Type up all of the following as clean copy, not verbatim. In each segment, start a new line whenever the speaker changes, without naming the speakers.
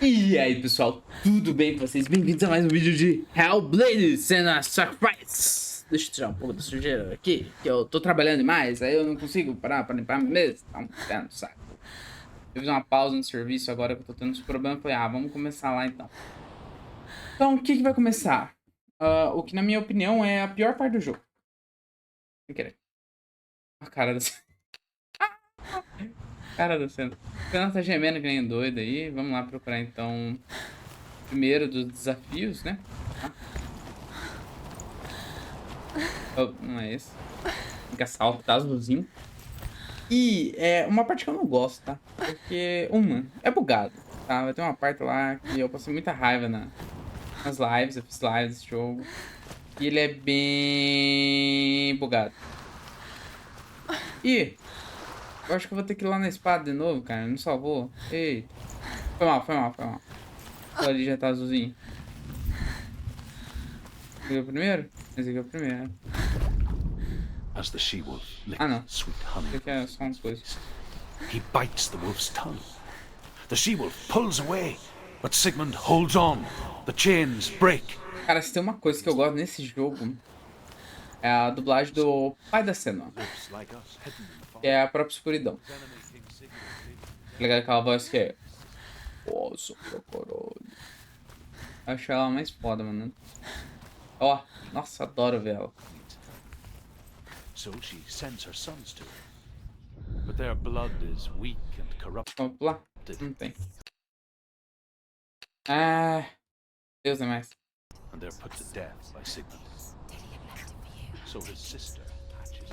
E aí pessoal, tudo bem com vocês? Bem-vindos a mais um vídeo de Hellblase, Senua Sacrifice. Deixa eu tirar um pouco da sujeira aqui, que eu tô trabalhando demais, aí eu não consigo parar pra limpar a minha mesa, tá um pé no saco. Eu fiz uma pausa no serviço agora que eu tô tendo esse problema, falei, vamos começar lá então. Então, o que vai começar? O que na minha opinião é a pior parte do jogo. Sem querer. A cara da cara da cena. O canal tá gemendo que nem doido aí. Vamos lá procurar então o primeiro dos desafios, né? Oh, não é esse. Tem que saltar azulzinho. E é uma parte que eu não gosto, tá? Porque, é bugado, tá? Vai ter uma parte lá que eu passei muita raiva nas lives. Eu fiz lives desse jogo. E ele é bem bugado. E eu acho que eu vou ter que ir lá na espada de novo, cara. Não salvou. Eita. Foi mal. Olha ali, já tá azulzinho. Esse aqui é o primeiro? Esse aqui é o primeiro.
As the she-wolf
Não.
licks sweet honey
Esse aqui é só uma coisa.
he bites the wolf's tongue. The she-wolf pulls away, but Sigmund holds on. The chains break.
Cara, se tem uma coisa que eu gosto nesse jogo, é a dublagem do pai da Senua, que é a própria escuridão. Legal aquela voz que é... Nossa, meu caralho. Acho ela mais foda, mano. Ó, nossa, adoro ver ela.
So she sends her sons to her. But their blood is weak and corrupted.
Vamos lá? Não tem. Deus é mais.
And they're put to death by Sigmund. So his sister hatches.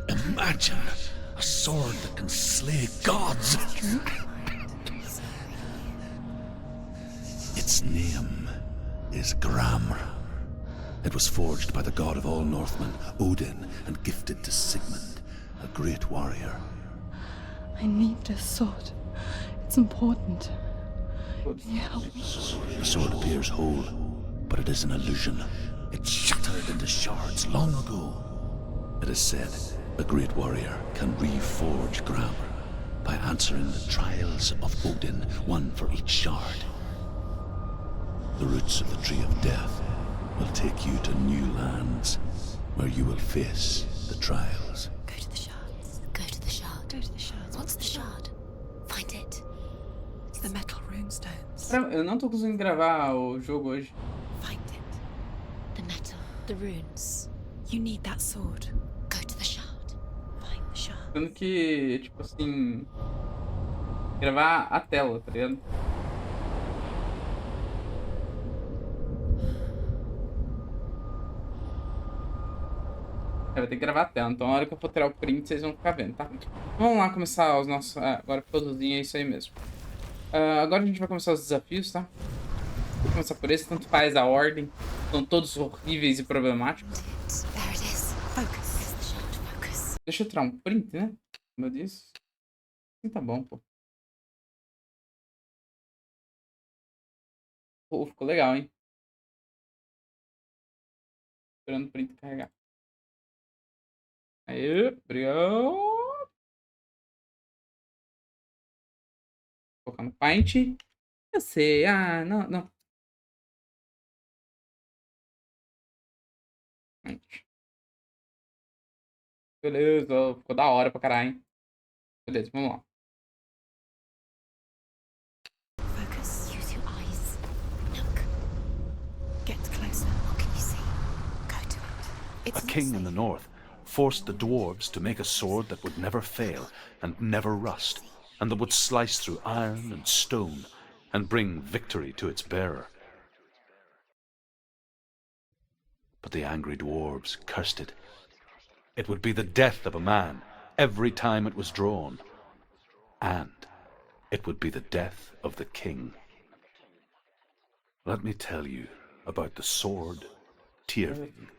Imagine a sword that can slay gods. Its name is Gramr. It was forged by the god of all Northmen, Odin, and gifted to Sigmund, a great warrior.
I need this sword. It's important. Can you help me?
The sword appears whole, but it is an illusion. It shattered into shards long ago. It is said a great warrior can reforge Gramr by answering the trials of Odin, one for each shard. The roots of the Tree of Death will take you to new lands, where you will face the trials.
Go to the shards. Go to the shard.
Go to the shards.
What's the shard? Find it.
It's the metal runestones.
Eu não tô conseguindo gravar o jogo hoje.
Find it. The metal. The runes.
You need that sword.
Go to the shard.
Find the shard.
Tendo que, tipo assim... gravar a tela, tá ligado? Vai ter que gravar a tela, então na hora que eu for tirar o print vocês vão ficar vendo, tá? Vamos lá começar os nossos... agora ficou azulzinho, é isso aí mesmo. Agora a gente vai começar os desafios, tá? Vou começar por esse, tanto faz a ordem. São todos horríveis e problemáticos.
There it is. Focus. It's the shard. Focus.
Deixa eu tirar um print, né? Como eu disse. Assim tá bom, pô. Pô, ficou legal, hein? Esperando o print carregar. Aí, obrigado. Vou colocar no Paint. Eu sei, não. Paint. Beleza, ficou da hora pra caralho, hein? Beleza, vamos lá.
Focus. Use your eyes. Look.
Get closer.
What can you see? Go to it. It's
A king in the north forced the dwarves to make a sword that would never fail and never rust, and that would slice through iron and stone and bring victory to its bearer. But the angry dwarves cursed it. It would be the death of a man every time it was drawn. And it would be the death of the king. Let me tell you about the sword Tyrving.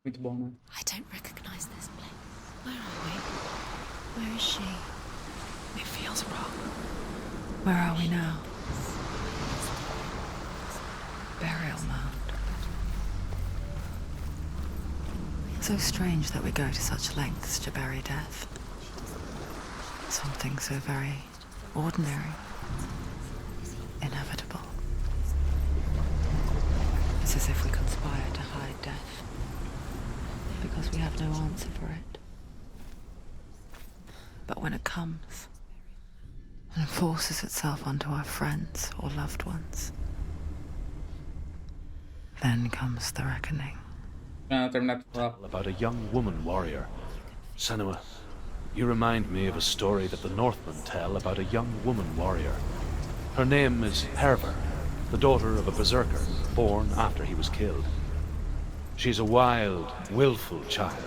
Muito bom, né?
I don't recognize this place. Where are we? Where is she?
It feels wrong. Where are we now? Burial mound. So strange that we go to such lengths to bury death. Something so very ordinary, inevitable. It's as if we conspire to hide death, because we have no answer for it. But when it comes, and forces itself onto our friends or loved ones, then comes the reckoning.
Terminar de falar.
About a young woman warrior. Senua, you remind me of a story that the Northmen tell about a young woman warrior. Her name is Herver, the daughter of a berserker, born after he was killed. She's a wild, willful child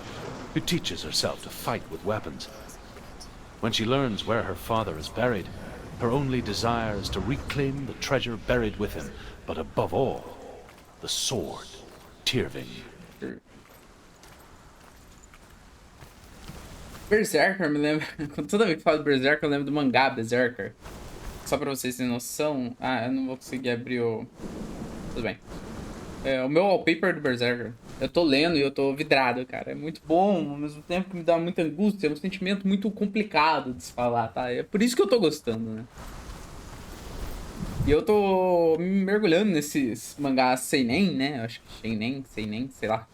who teaches herself to fight with weapons. When she learns where her father is buried, her only desire is to reclaim the treasure buried with him, but above all, the sword, Tyrving.
Berserker me lembra. Toda vez que falo de Berserker, eu lembro do mangá Berserker. Só pra vocês terem noção. Ah, eu não vou conseguir abrir o. Tudo bem. É, o meu wallpaper do Berserker. Eu tô lendo e eu tô vidrado, cara. É muito bom, ao mesmo tempo que me dá muita angústia. É um sentimento muito complicado de se falar, tá? É por isso que eu tô gostando, né? E eu tô me mergulhando nesses mangás seinen, né? Eu acho que seinen, sei lá.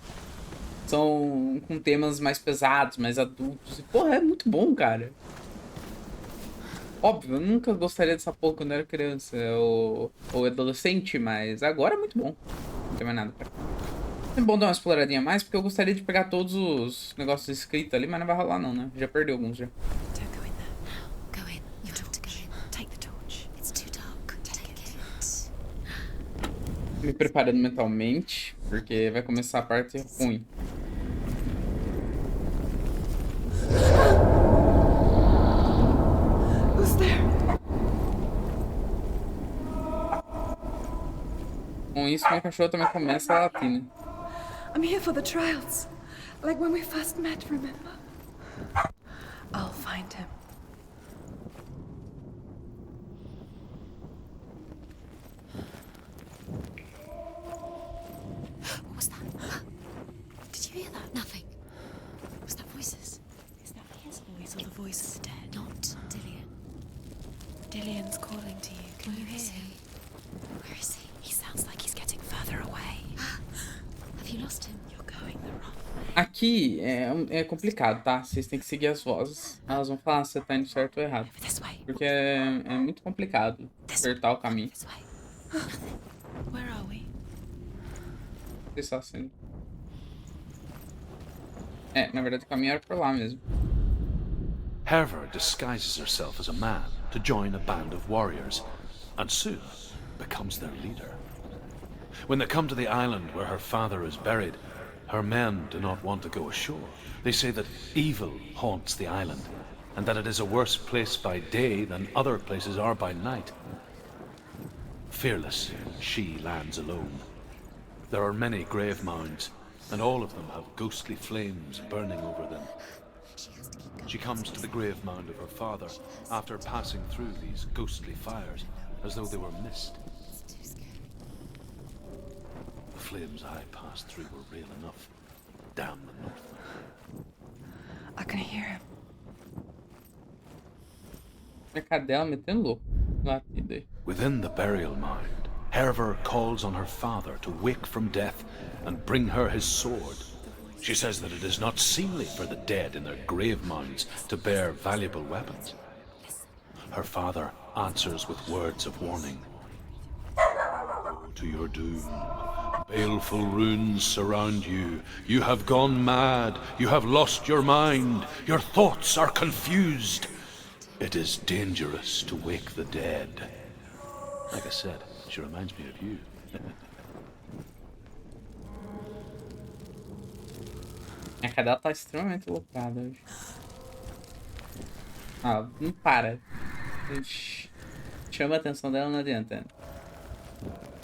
São com temas mais pesados, mais adultos. E, porra, é muito bom, cara. Óbvio, eu nunca gostaria dessa porra quando eu era criança ou adolescente, mas agora é muito bom. Não tem mais nada pra... É bom dar uma exploradinha a mais, porque eu gostaria de pegar todos os negócios escritos ali, mas não vai rolar não, né? Já perdi alguns já.
Don't go in there. Go in. You have to go in. Take the torch. It's too dark. Take it.
Me preparando mentalmente, porque vai começar a parte ruim.
Who's there?
Com isso, minha cachorra também começa a latir, né?
I'm here for the trials. Like when we first met, remember? I'll find him.
What was that? Did you hear that? Nothing. Was that voices?
Is that his voice or the voice of the dead?
Not Dillian.
Dillian's calling to you. Can you
Where is
hear
he?
him?
Where is he?
He sounds like he's getting further away.
Have you lost him?
You're going the wrong way.
Aqui é complicado, tá? Vocês têm que seguir as vozes. Elas vão falar se você tá indo certo ou errado.
Over this way.
Porque é muito complicado acertar o caminho.
This way. Nothing. Where are we?
Você está sendo. Na verdade o caminho era por lá mesmo.
Herver disguises herself as a man to join a band of warriors, and soon becomes their leader. When they come to the island where her father is buried, her men do not want to go ashore. They say that evil haunts the island, and that it is a worse place by day than other places are by night. Fearless, she lands alone. There are many grave mounds, and all of them have ghostly flames burning over them. She comes to the grave mound of her father after passing through these ghostly fires, as though they were mist. The flames I passed through were real enough. Damn the Northmen.
I can hear him.
A cadela metendo louco. Latido aí.
Within the burial mound, Herver calls on her father to wake from death and bring her his sword. She says that it is not seemly for the dead in their grave mounds to bear valuable weapons. Her father answers with words of warning. Go to your doom. Baleful runes surround you. You have gone mad. You have lost your mind. Your thoughts are confused. It is dangerous to wake the dead. Like I said, she reminds me of you.
Minha cadela tá extremamente aloprada hoje. Ah, não para. Ixi, chama a atenção dela, não adianta.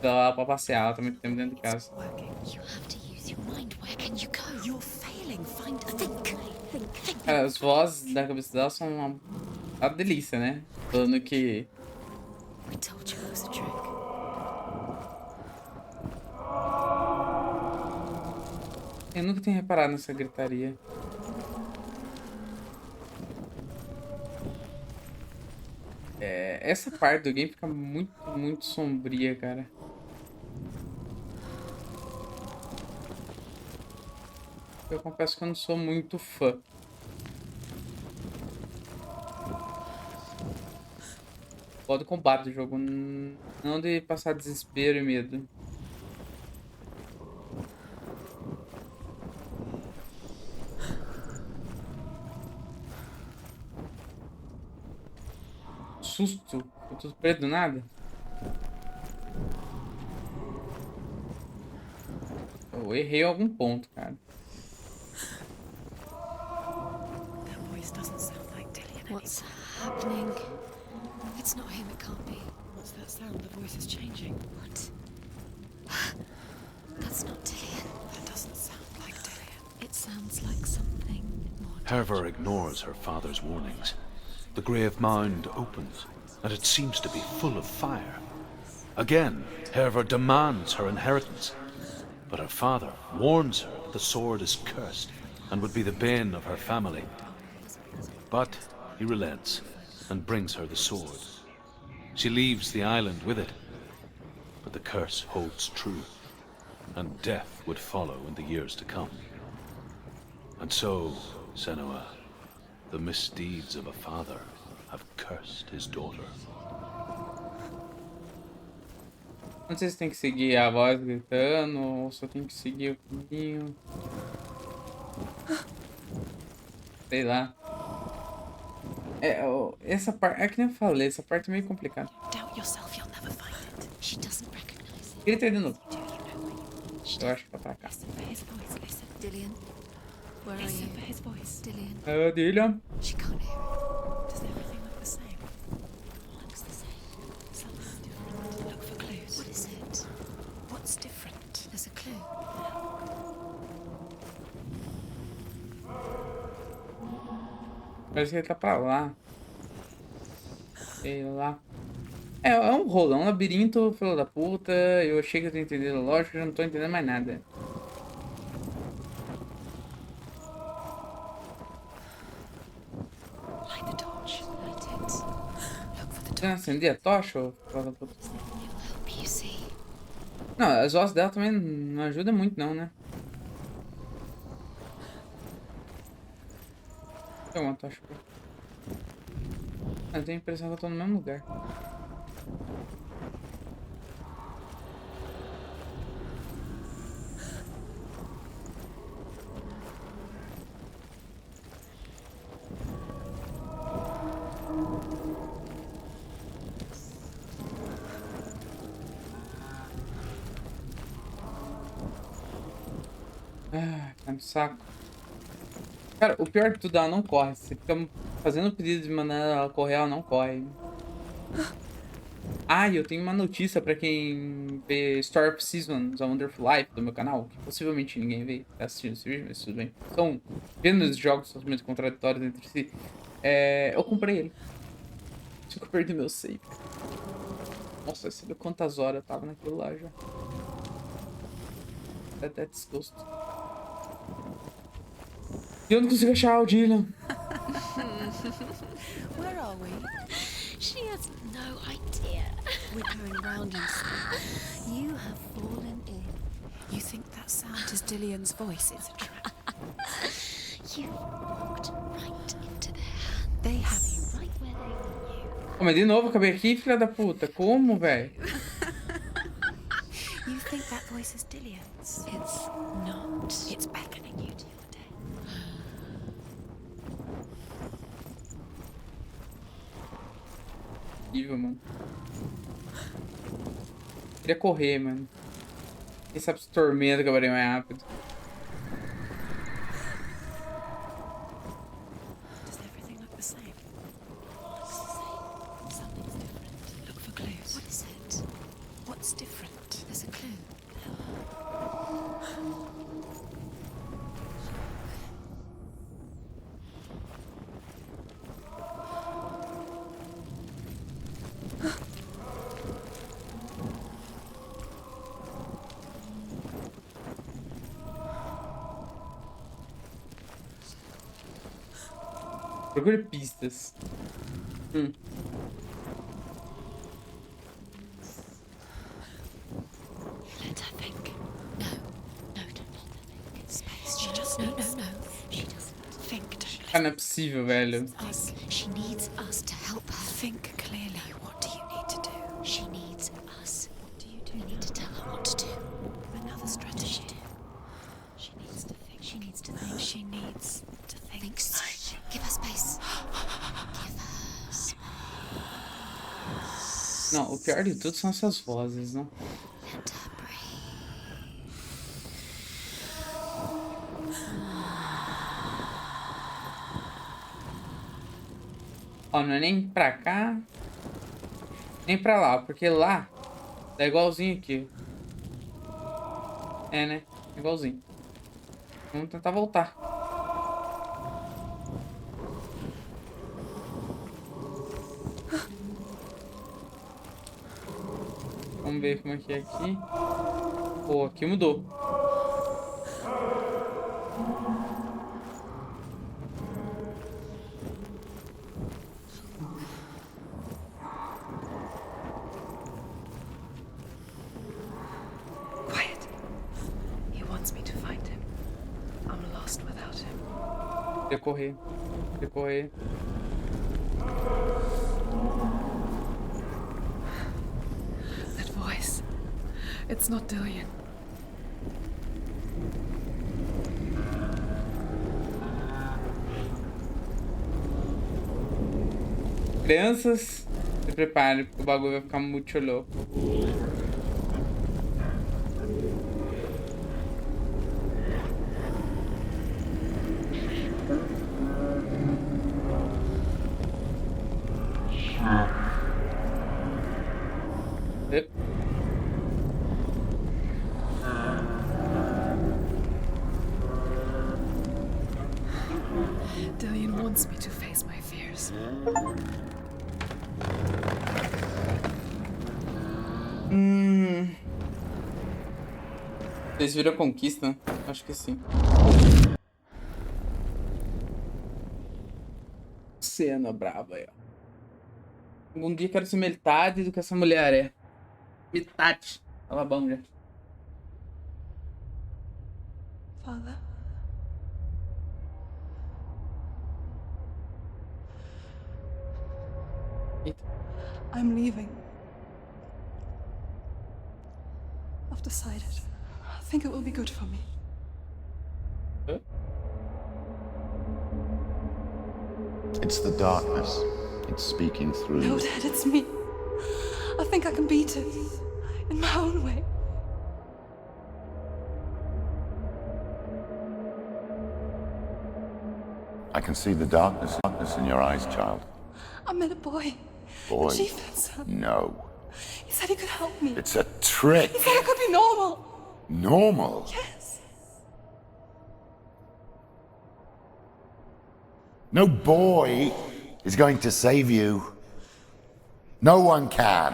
Ela pra passear, ela tá muito tempo dentro de casa.
You have to use your mind. Where can you go? You're failing. Find a think.
Cara, as vozes da cabeça dela são uma delícia, né? Falando que...
We told you it was a trick.
Eu nunca tinha reparado nessa gritaria. Essa parte do game fica muito sombria, cara. Eu confesso que eu não sou muito fã. Gosto do combate do jogo, não de passar desespero e medo. Susto, eu tô preto do nada. Eu errei algum ponto, cara.
That voice doesn't sound like Dillian.
What's happening? It's not him. It can't be.
What's that sound? The voice is changing.
What? That's not Dillian.
That doesn't sound like Dillian.
It sounds like something more.
Herver ignores her father's warnings. The grave mound opens, and it seems to be full of fire. Again, Herver demands her inheritance, but her father warns her that the sword is cursed and would be the bane of her family. But he relents and brings her the sword. She leaves the island with it, but the curse holds true, and death would follow in the years to come. And so, Senua, the misdeeds of a father have cursed his daughter.
Não sei se tem que seguir a voz gritando ou só tem que seguir o caminho. Sei lá. Essa parte, é que nem eu falei, essa parte é meio complicada.
Doubt yourself, you'll never find it.
She doesn't recognize it.
Grita aí de novo.
Do you know where you
Eu acho que é pra cá.
listen for his voice? Listen.
Dillian, where are
Listen for
you?
his voice.
Dillian,
Dillian.
she can't hear it.
Does everything look the same?
Looks the same.
Something's different. Look for clues.
What is it?
What's different?
There's a clue.
Parece que ele tá pra lá. Sei lá. É um rolo, é um labirinto, filho da puta. Eu achei que eu tinha entendido, lógico, eu já não tô entendendo mais nada.
Light the torch.
Light it.
Look for the
Você não acendia a tocha, ô filho da puta?
It'll help you see.
Não, as vozes dela também não ajudam muito não, né? Tem uma tocha aqui. Eu tenho a impressão que eu tô no mesmo lugar. Ah, tá no saco. Cara, o pior de tudo, ela não corre. Você fica fazendo pedido de mandar ela correr, ela não corre. Ah, e eu tenho uma notícia pra quem vê Story of Seasons, A Wonderful Life do meu canal, que possivelmente ninguém vê, tá assistindo esse vídeo, mas tudo bem. São apenas jogos totalmente contraditórios entre si. Eu comprei ele. Só que eu perdi meu save. Nossa, você viu quantas horas eu tava naquilo lá já. Dá até desgosto. E eu não consigo achar o Dillian.
Where are we?
She has no idea.
We're going round in circles.
You have fallen in.
You think that sound is Dillian's voice? It's a trap.
You walked right into their hands.
They have you.
Right where they want you.
Pô, mas de novo, acabei aqui, filha da puta. Como, velho?
You think that voice is Dillian's?
It's not.
It's beckoning you to your day.
Horrível, mano. Queria correr, mano. Quem sabe se tormento acabaria mais rápido. Procure pistas.
Let her think. No, don't let her think. Space. She just needs. No. She doesn't think.
Cara, não é possível, velho.
Us. She needs us to help her. Think clearly. What do you need to do? She needs us. What do you do? We need to tell her what to do. Another strategy. She needs to think. She needs to think. She needs to think. Give her space. Give her space.
Não, o pior de tudo são essas vozes, não?
Let her breathe.
Ó, não é nem pra cá, nem pra lá, porque lá é igualzinho aqui. É, né? Igualzinho. Vamos tentar voltar. Vamos ver como é que é aqui. Pô, aqui mudou.
Quiet. He wants me to find him. I'm lost without him.
Decorrer. Decorrer.
That voice. It's not Dillian.
Crianças, se preparem, porque o bagulho vai ficar muito louco. Ep.
Dillian wants me to face my fears.
Vocês viram a conquista? Acho que sim. Cena braba aí, ó. Algum dia quero ser metade do que essa mulher é. Metade. Tava bom já.
Father?
Eita.
I'm leaving. I've decided. I think it will be good for me.
Hã?
It's the darkness. It's speaking through
No,
you.
Dad, it's me. I think I can beat it. In my own way.
I can see the darkness in your eyes, child.
I met a boy.
Boy.
The chieftain's son.
No.
He said he could help me.
It's a trick.
He said I could be normal.
Normal.
Yes.
No boy is going to save you. No one can.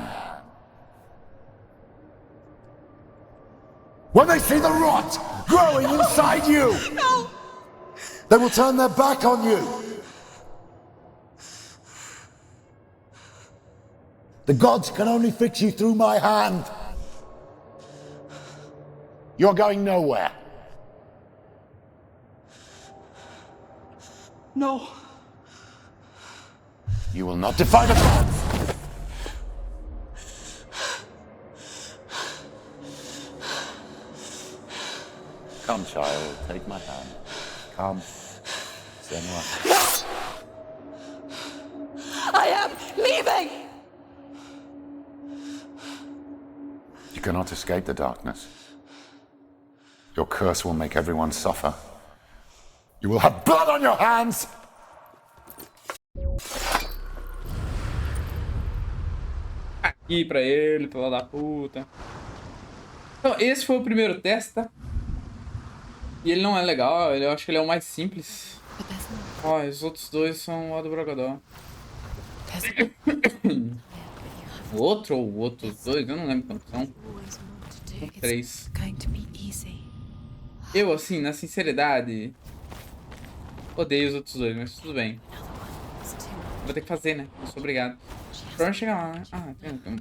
When they see the rot growing inside you,
No!
they will turn their back on you. The gods can only fix you through my hand. You're going nowhere.
No.
You will not defy the gods. Come, child, take my hand. Come. Senua.
I am leaving!
You cannot escape the darkness. Your curse will make everyone suffer. You will have blood on your hands!
Aqui pra ele, pela da puta. Então, esse foi o primeiro teste, tá? E ele não é legal, eu acho que ele é o mais simples.
But there's more.
Ó, os outros dois são o do Brogador. O outro ou outros dois, eu não lembro quantos são.
Always more to do. It's
Três.
going to be easy.
Eu, assim, na sinceridade, odeio os outros dois, mas tudo bem.
Another one.
Vou ter que fazer, né? Eu sou obrigado. Pra onde chegar lá, né? Ah, tem.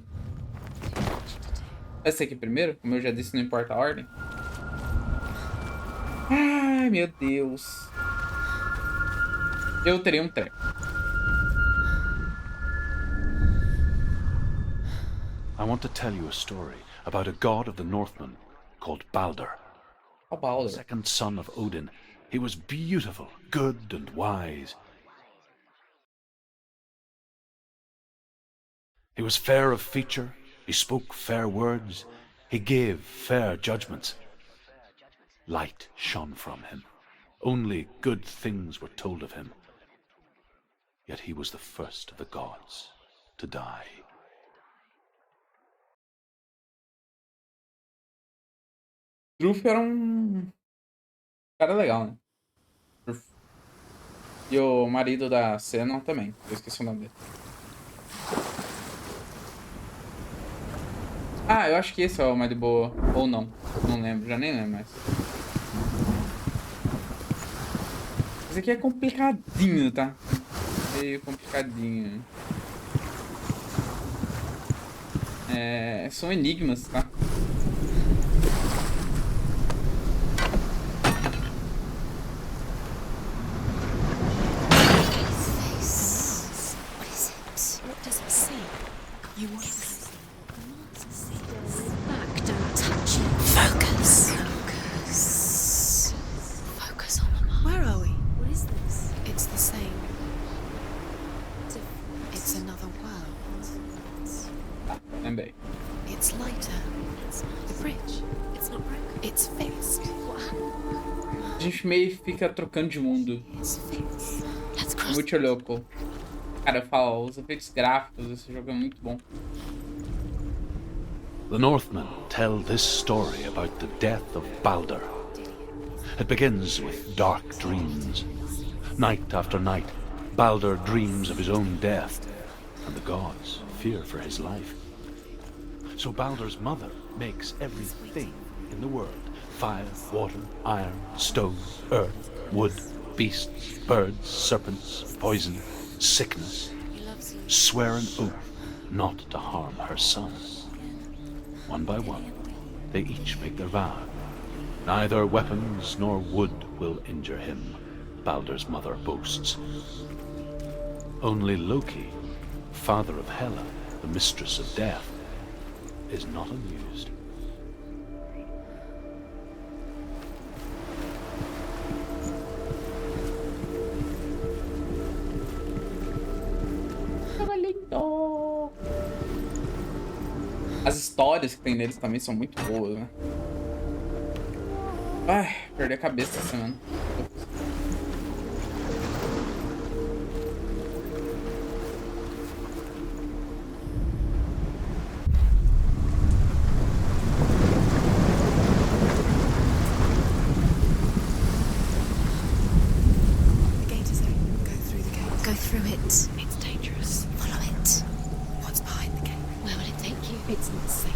Vai ser aqui primeiro? Como eu já disse, não importa a ordem. Ai, meu Deus. Eu teria um treco.
I want to tell you a story about a god of the Northmen called Balder.
Ó, Baldur.
Second son of Odin. He was beautiful, good, and wise. He was fair of feature, he spoke fair words, he gave fair judgments. Light shone from him. Only good things were told of him. Yet he was the first of the gods to die.
Druff era um cara legal, né? Druff. E o marido da Senua também. Eu esqueci o nome dele. Ah, eu acho que esse é o mais de boa. Ou não. Não lembro, já nem lembro mais. Esse aqui é complicadinho, tá? Meio complicadinho. São enigmas, tá?
What does it say? You want to back, don't touch it. Focus. Focus. Focus on the mark. Where are we? What is this? It's the same. It's another world.
Lembrei.
It's lighter. The bridge. It's not broken. It's fixed. What happened?
A gente meio fica trocando de mundo.
It's fixed. Let's cross.
Muito louco. Cara, eu falo, os efeitos gráficos desse jogo é muito bom.
The Northmen tell this story about the death of Balder. It begins with dark dreams. Night after night, Balder dreams of his own death, and the gods fear for his life. So Balder's mother makes everything in the world: fire, water, iron, stone, earth, wood, beasts, birds, serpents, poison, sickness, swear an oath not to harm her son. One by one, they each make their vow. Neither weapons nor wood will injure him, Balder's mother boasts. Only Loki, father of Hela, the mistress of death, is not amused.
As histórias que tem neles também são muito boas, né? Ai, perdi a cabeça essa semana.
The gate is open. Go through the gate. Go through it. It's dangerous. Follow it. What's behind the gate? Where will it take you? It's not safe.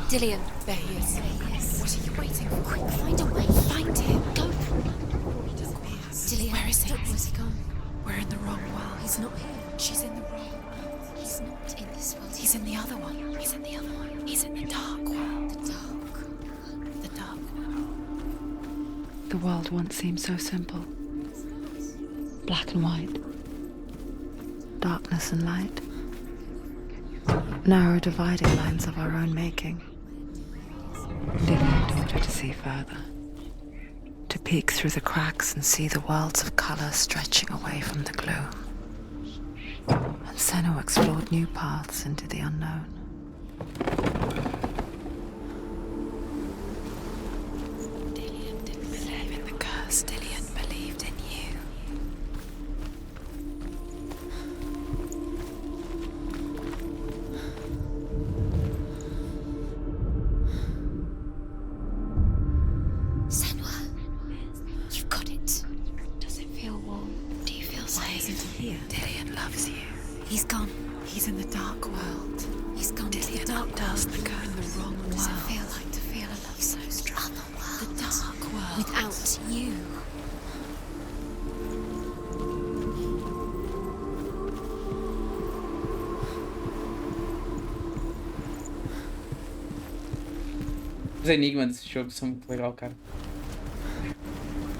Dillian. There he is. What are you waiting for? Quick, find a way. Find him. Go. Dillian. Where is he? Where's he gone? We're in the wrong world. He's not here. She's in the wrong world. He's not in this world. He's in the other one. He's in the other one. He's in the dark world. The dark world.
The world once seemed so simple. Black and white. Darkness and light. Narrow dividing lines of our own making. Lillian taught her to see further. To peek through the cracks and see the worlds of colour stretching away from the gloom. And Senua explored new paths into the unknown.
Dillian didn't believe in the curse. Dillian believed in you. Senua, you've got it. Does it feel warm? Do you feel safe? Why isn't he here? Dillian loves you. He's gone. He's in the dark world. He's gone to the dark world. The curse in the wrong world. What does it feel like to feel a love so strong? The dark world.
Os enigmas desse jogo são muito legal, cara.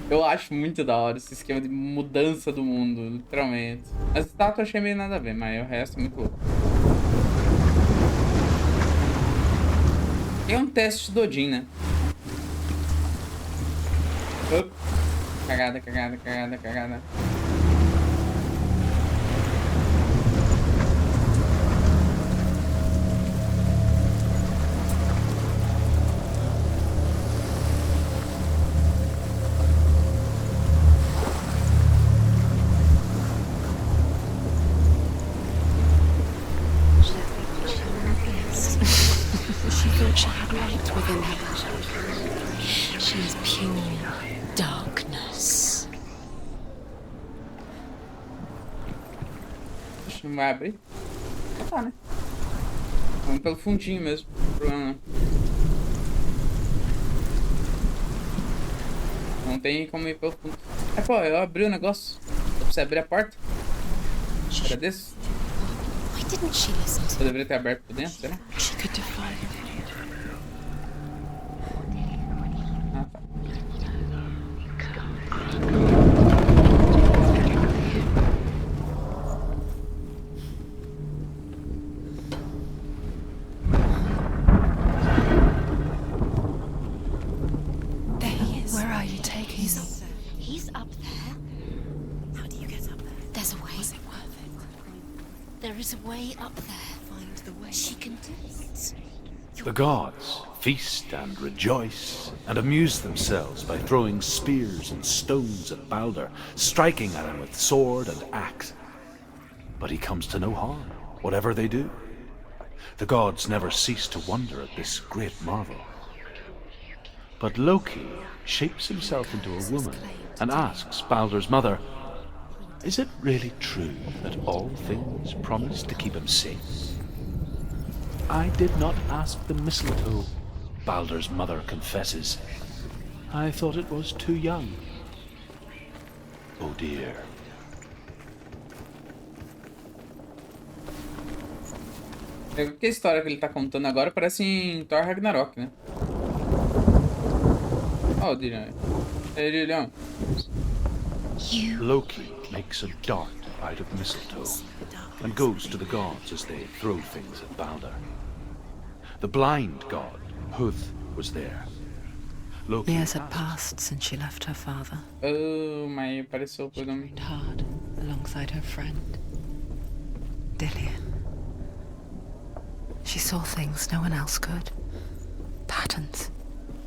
Eu acho muito da hora esse esquema de mudança do mundo, literalmente. As estátuas eu achei meio nada a ver, mas o resto é muito louco. É um teste do Odin, né? Up. Cagada, cagada, cagada, cagada.
She thought she had light within her. She is pure darkness.
Não vai abrir? Tá, né? Vamos pelo fundinho mesmo. Não tem problema não. Não tem como ir pelo fundo. É, pô, eu abri o negócio. Dá pra você abrir a porta? Agradeço.
Why didn't she listen to
Eu deveria ter aberto por dentro, será?
She could defy him.
Ah, tá.
There he is.
Where are you taking me?
He's up there. How do you get up there? There's a way. Was it worth it? There is a way up there. Find the way. She can do it.
The gods feast and rejoice and amuse themselves by throwing spears and stones at Balder, striking at him with sword and axe. But he comes to no harm, whatever they do. The gods never cease to wonder at this great marvel. But Loki shapes himself into a woman and asks Balder's mother, "Is it really true that all things promise to keep him safe?" "I did not ask the mistletoe," Balder's mother confesses. "I thought it was too young." Oh dear.
Que a história que ele tá contando agora parece em Thor Ragnarok, né? Ó, o Dilhão. Ei, Dilhão.
Loki makes a dart out of mistletoe and goes to the gods as they throw things at Balder. The blind god, Huth, was there. Loki
Years had
asked,
passed since she left her father.
Oh, mas apareceu por nome.
Trained hard alongside her friend, Dillian. She saw things no one else could. Patterns,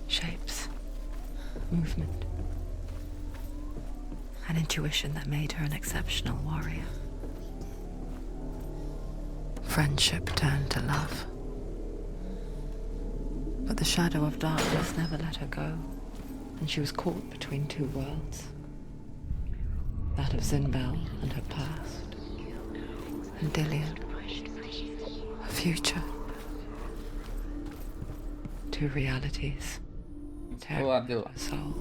shapes, movement. An intuition that made her an exceptional warrior. Friendship turned to love. But the shadow of darkness never let her go, and she was caught between two worlds. That of Zinbel and her past, and Dillian, her future. Two realities, tearing
Olá, Dila.
her soul.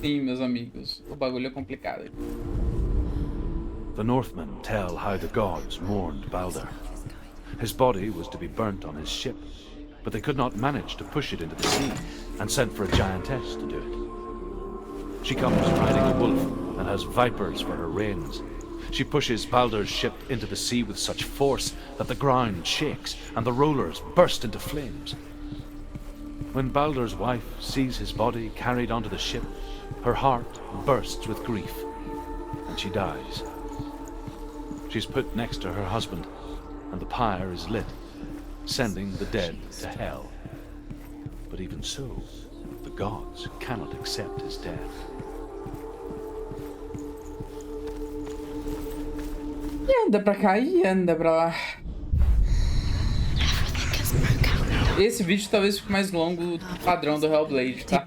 Sim, meus amigos, o bagulho é complicado.
The Northmen tell how the gods mourned Balder. His body was to be burnt on his ship, but they could not manage to push it into the sea, and sent for a giantess to do it. She comes riding a wolf and has vipers for her reins. She pushes Balder's ship into the sea with such force that the ground shakes and the rollers burst into flames. When Balder's wife sees his body carried onto the ship, her heart bursts with grief, and she dies. She's put next to her husband, and the pyre is lit, sending the dead to hell. But even so, the gods cannot accept his death.
E anda pra cá e anda pra lá. Esse vídeo talvez fique mais longo do que o padrão do Hellblade, tá?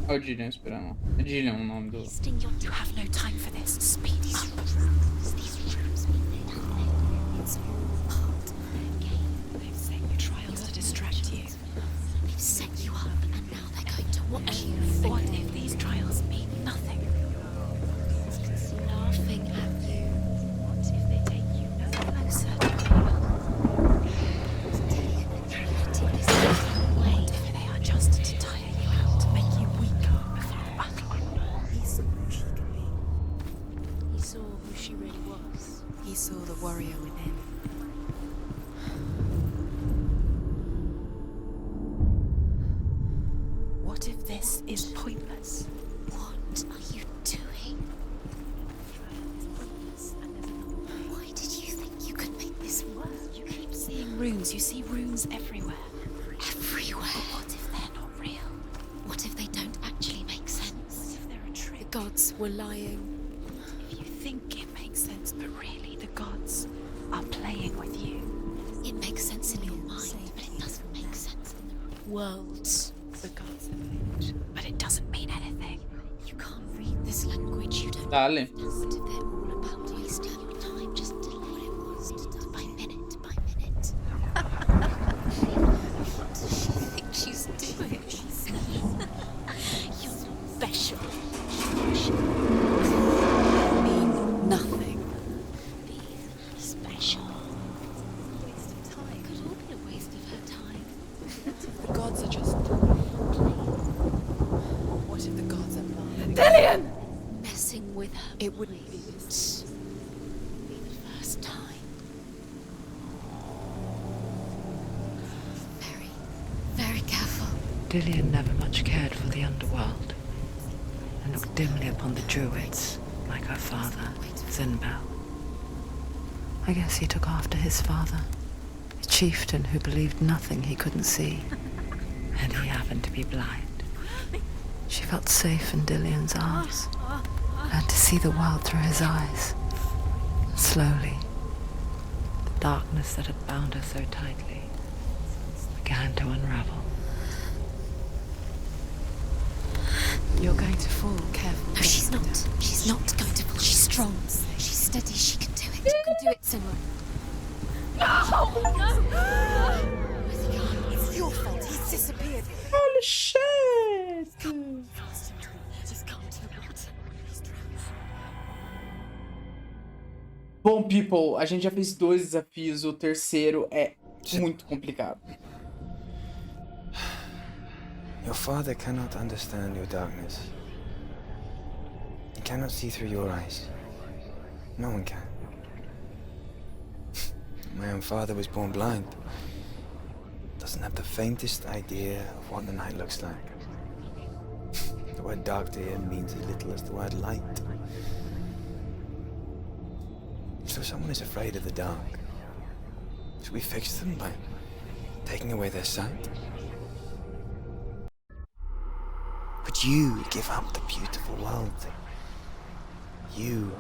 Odin, esperando. Odin é o nome do...
Wasting your
You have no time for this. Speed up.
These rooms mean nothing. It's all part of their game.
They've set you trials to distract you.
They've set you up, and now they're going to watch you
What
fail.
if these trials mean nothing?
It's laughing at you.
What if they take you no closer to What if they are just to tire you out, to make you weaker before battle?
He saw who she could be. He saw who she really was.
He saw the warrior within.
What if this is pointless?
What are you doing? Why did you think you could make this work?
You keep seeing runes. You see runes everywhere.
Everywhere.
What if they're not real?
What if they don't actually make sense?
What if they're a
The
trick?
gods were lying.
If you think it makes sense, but really the gods are playing with you.
It makes sense in your mind, but it doesn't make sense in the world.
The gods have moved, but it doesn't mean anything.
You can't read this language. You don't
Dale.
understand if they're all about wasting your time. Just delay it minute by minute by minute. What does she think she's doing? You're special. Mean nothing. Being special. Waste of time. Could all be a waste of her time.
The gods are just. What if the gods are blind?
Dillian!
Messing with her.
It wouldn't be
be the first time. Very, very careful.
Dillian never much cared for the underworld, and looked dimly upon the druids, like her father, Zinbel. I guess he took after his father, a chieftain who believed nothing he couldn't see, and he happened to be blind. She felt safe in Dillian's arms, learned to see the world through his eyes. Slowly, the darkness that had bound her so tightly began to unravel. You're going to fall, careful.
No, she's not. She's not going to fall. She's strong. She's steady. She can do it. You can do it, Senua.
It's your fault. He's disappeared.
Holy shit!
Just come to the water.
Bom, people, a gente já fez 2 desafios. O terceiro é muito complicado.
Your father cannot understand your darkness. He cannot see through your eyes. No one can. My own father was born blind. Doesn't have the faintest idea of what the night looks like. The word dark to him means as little as the word light. So someone is afraid of the dark. Should we fix them by taking away their sight? Would you give up the beautiful world that you,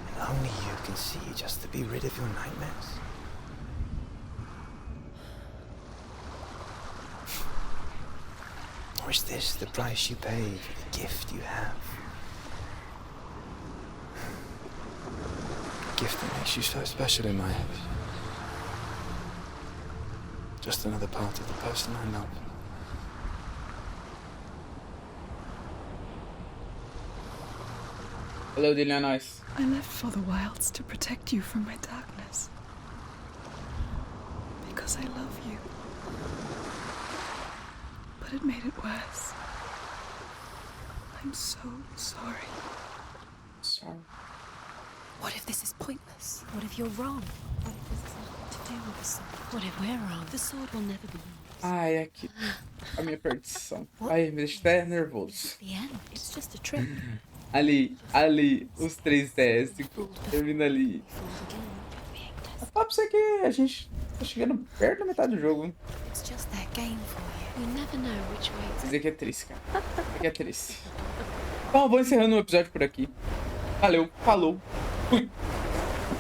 and only you, can see just to be rid of your nightmares? Or is this the price you pay for the gift you have? A gift that makes you so special in my eyes. Just another part of the person I love.
Hello, Dylan, nice.
I left for the wilds to protect you from my darkness. Because I love you. But it made it worse. I'm so sorry.
Sorry.
What if this is pointless?
What if you're wrong? What if this has nothing to do with the sword? What if we're wrong? The sword will never be used.
Ai, aqui. A minha perdição. Ai, me deixa até nervoso.
The end. It's just a trick.
Ali, os 3 TS. Termina ali. Vou falar pra você que a gente tá chegando perto da metade do jogo.
It's just their game for you. You never know which way it's
Isso aqui é triste, cara. Isso aqui é triste. Bom, vou encerrando o episódio por aqui. Valeu, falou, fui.